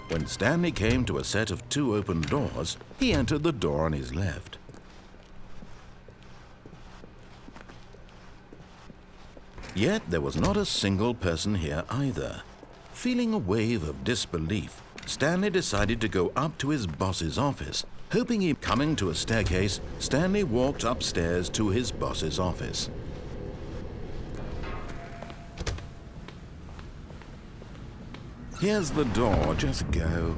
When Stanley came to a set of 2 open doors, he entered the door on his left. Yet there was not a single person here either. Feeling a wave of disbelief, Stanley decided to go up to his boss's office. Hoping he coming to a staircase, Stanley walked upstairs to his boss's office. Here's the door, just go.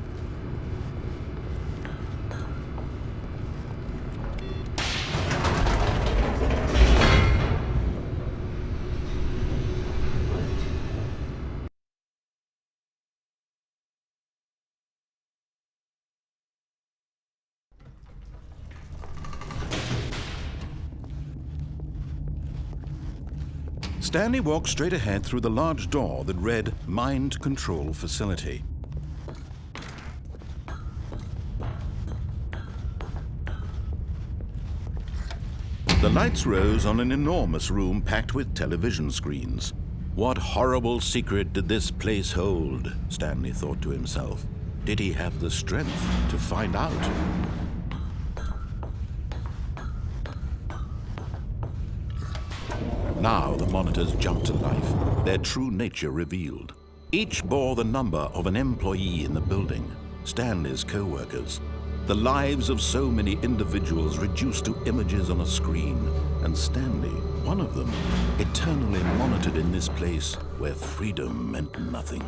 Stanley walked straight ahead through the large door that read Mind Control Facility. The lights rose on an enormous room packed with television screens. What horrible secret did this place hold? Stanley thought to himself. Did he have the strength to find out? Now the monitors jumped to life, their true nature revealed. Each bore the number of an employee in the building, Stanley's co-workers. The lives of so many individuals reduced to images on a screen, and Stanley, one of them, eternally monitored in this place where freedom meant nothing.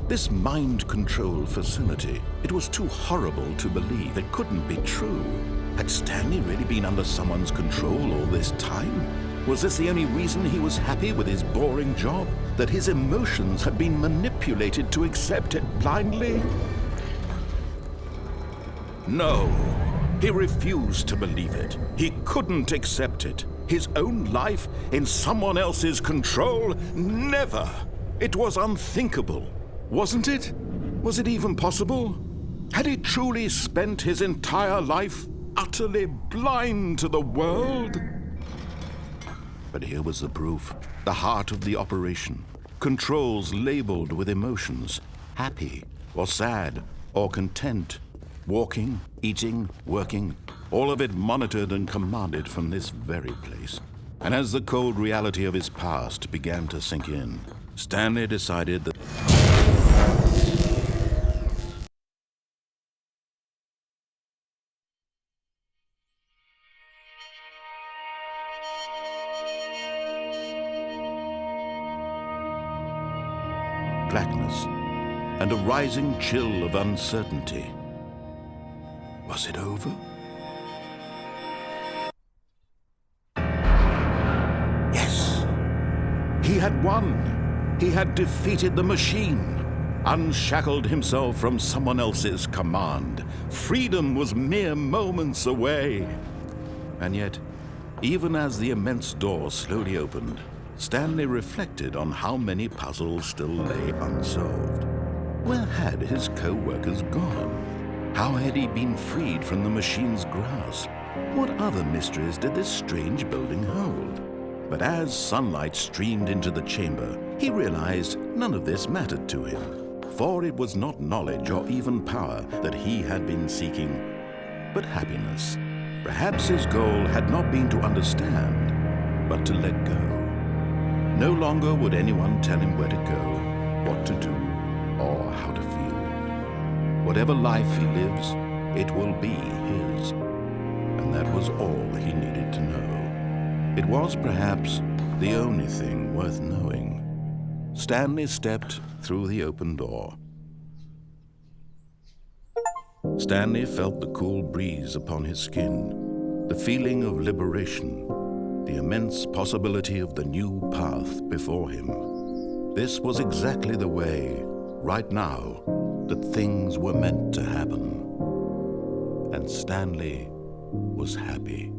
This mind control facility, it was too horrible to believe. It couldn't be true. Had Stanley really been under someone's control all this time? Was this the only reason he was happy with his boring job? That his emotions had been manipulated to accept it blindly? No, he refused to believe it. He couldn't accept it. His own life in someone else's control? Never! It was unthinkable. Wasn't it? Was it even possible? Had he truly spent his entire life utterly blind to the world? But here was the proof, the heart of the operation. Controls labeled with emotions, happy or sad or content. Walking, eating, working, all of it monitored and commanded from this very place. And as the cold reality of his past began to sink in, Stanley decided that blackness and a rising chill of uncertainty. Was it over? Yes! He had won! He had defeated the machine, unshackled himself from someone else's command. Freedom was mere moments away. And yet, even as the immense door slowly opened, Stanley reflected on how many puzzles still lay unsolved. Where had his co-workers gone? How had he been freed from the machine's grasp? What other mysteries did this strange building hold? But as sunlight streamed into the chamber, he realized none of this mattered to him, for it was not knowledge or even power that he had been seeking, but happiness. Perhaps his goal had not been to understand, but to let go. No longer would anyone tell him where to go, what to do, or how to feel. Whatever life he lives, it will be his. And that was all he needed to know. It was perhaps the only thing worth knowing. Stanley stepped through the open door. Stanley felt the cool breeze upon his skin, the feeling of liberation, the immense possibility of the new path before him. This was exactly the way, right now, that things were meant to happen. And Stanley was happy.